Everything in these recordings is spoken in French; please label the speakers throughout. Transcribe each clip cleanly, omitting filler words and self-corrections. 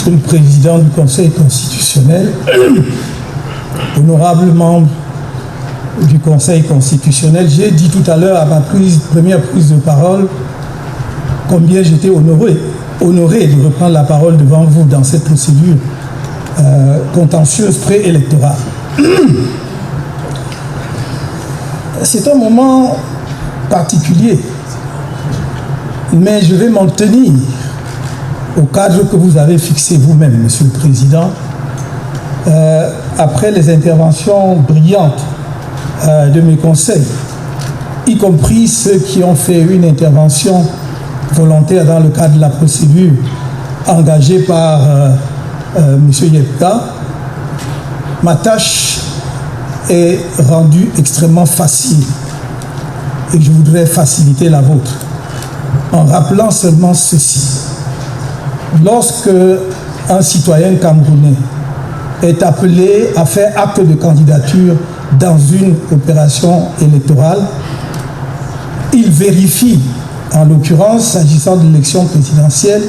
Speaker 1: Monsieur le Président du Conseil constitutionnel, honorable membre du Conseil constitutionnel, j'ai dit tout à l'heure à ma première prise de parole combien j'étais honoré de reprendre la parole devant vous dans cette procédure contentieuse préélectorale. C'est un moment particulier, mais je vais m'en tenir au cadre que vous avez fixé vous-même, Monsieur le Président, après les interventions brillantes de mes conseils, y compris ceux qui ont fait une intervention volontaire dans le cadre de la procédure engagée par M. Yepka. Ma tâche est rendue extrêmement facile et je voudrais faciliter la vôtre en rappelant seulement ceci. Lorsque un citoyen camerounais est appelé à faire acte de candidature dans une opération électorale, il vérifie, en l'occurrence, s'agissant de l'élection présidentielle,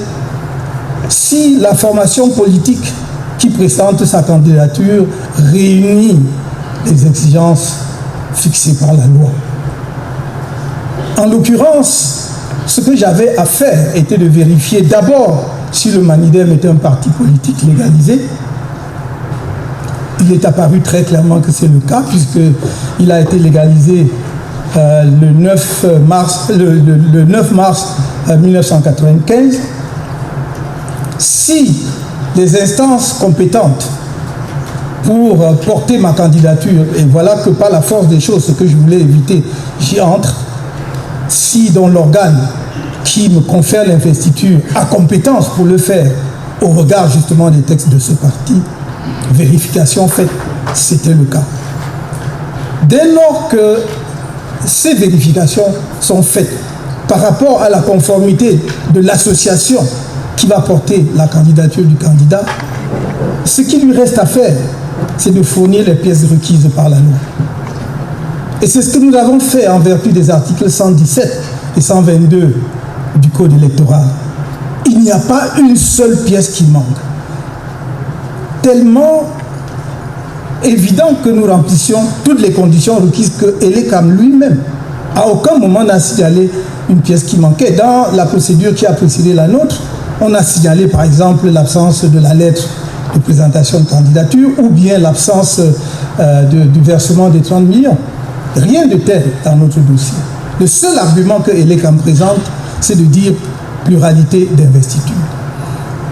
Speaker 1: si la formation politique qui présente sa candidature réunit les exigences fixées par la loi. En l'occurrence, ce que j'avais à faire était de vérifier d'abord si le Manidem est un parti politique légalisé. Il est apparu très clairement que c'est le cas, puisqu'il a été légalisé le 9 mars 1995. Si les instances compétentes pour porter ma candidature, et voilà que par la force des choses, ce que je voulais éviter, j'y entre, si dans l'organe qui me confère l'investiture a compétence pour le faire au regard justement des textes de ce parti, vérification faite, c'était le cas. Dès lors que ces vérifications sont faites par rapport à la conformité de l'association qui va porter la candidature du candidat, ce qui lui reste à faire, c'est de fournir les pièces requises par la loi. Et c'est ce que nous avons fait en vertu des articles 117 et 122 du Code électoral. Il n'y a pas une seule pièce qui manque. Tellement évident que nous remplissions toutes les conditions requises que Elekam lui-même, à aucun moment n'a signalé une pièce qui manquait. Dans la procédure qui a précédé la nôtre, on a signalé par exemple l'absence de la lettre de présentation de candidature ou bien l'absence du versement des 30 millions. Rien de tel dans notre dossier. Le seul argument que Elekam présente, c'est de dire pluralité d'investiture.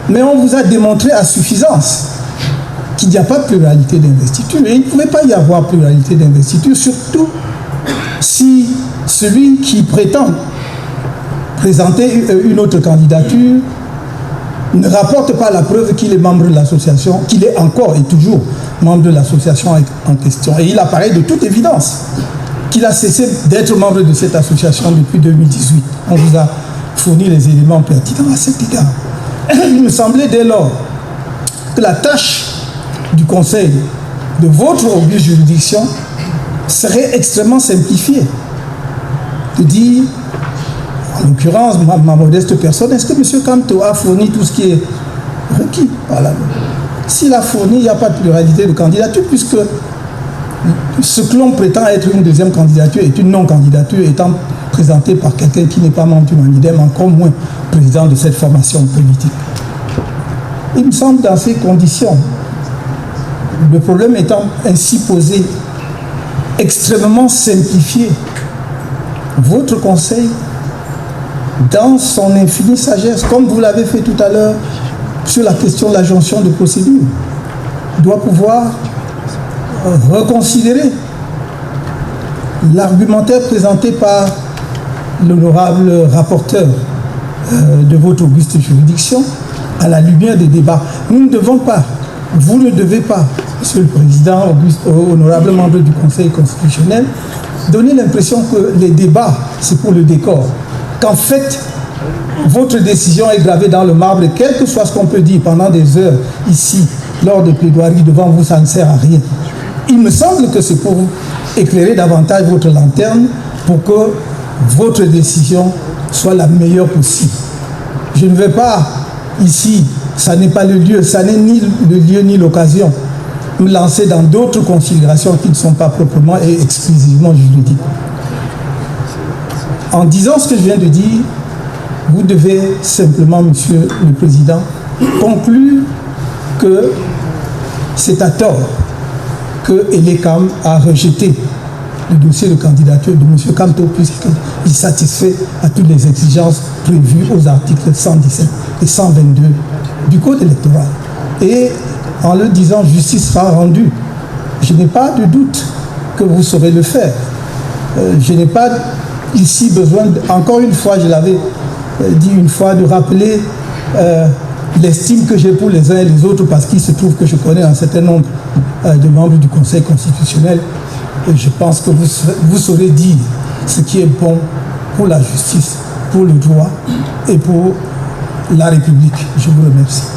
Speaker 1: Mais on vous a démontré à suffisance qu'il n'y a pas de pluralité d'investiture. Et il ne pouvait pas y avoir pluralité d'investiture, surtout si celui qui prétend présenter une autre candidature ne rapporte pas la preuve qu'il est membre de l'association, qu'il est encore et toujours membre de l'association en question. Et il apparaît de toute évidence qu'il a cessé d'être membre de cette association depuis 2018. On vous a fourni les éléments pertinents à cet égard. Il me semblait dès lors que la tâche du Conseil de votre auguste juridiction serait extrêmement simplifiée. De dire, en l'occurrence, ma modeste personne, est-ce que M. Kamto a fourni tout ce qui est requis par la loi? S'il a fourni, il n'y a pas de pluralité de candidature, puisque ce que l'on prétend être une deuxième candidature est une non-candidature étant présentée par quelqu'un qui n'est pas membre du Manidem, encore moins président de cette formation politique. Il me semble dans ces conditions, le problème étant ainsi posé, extrêmement simplifié, votre Conseil, dans son infinie sagesse, comme vous l'avez fait tout à l'heure sur la question de la jonction de procédure, doit pouvoir reconsidérer l'argumentaire présenté par l'honorable rapporteur de votre auguste juridiction à la lumière des débats. Nous ne devons pas, vous ne devez pas, Monsieur le Président, honorable membre du Conseil constitutionnel, donner l'impression que les débats, c'est pour le décor. Qu'en fait, votre décision est gravée dans le marbre et quel que soit ce qu'on peut dire pendant des heures ici, lors des plaidoiries devant vous, ça ne sert à rien. Il me semble que c'est pour éclairer davantage votre lanterne pour que votre décision soit la meilleure possible. Je ne vais pas ici ça n'est pas le lieu, ça n'est ni le lieu ni l'occasion. Me lancer dans d'autres considérations qui ne sont pas proprement et exclusivement juridiques. En disant ce que je viens de dire, vous devez simplement, Monsieur le Président, conclure que c'est à tort que ELECAM a rejeté le dossier de candidature de M. Kamto puisqu'il satisfait à toutes les exigences prévues aux articles 117 et 122 du Code électoral. Et en le disant, justice sera rendue. Je n'ai pas de doute que vous saurez le faire. Je n'ai pas ici besoin, encore une fois, je l'avais dit une fois, de rappeler l'estime que j'ai pour les uns et les autres, parce qu'il se trouve que je connais un certain nombre de membres du Conseil constitutionnel. Et je pense que vous saurez dire ce qui est bon pour la justice, pour le droit et pour la République. Je vous remercie.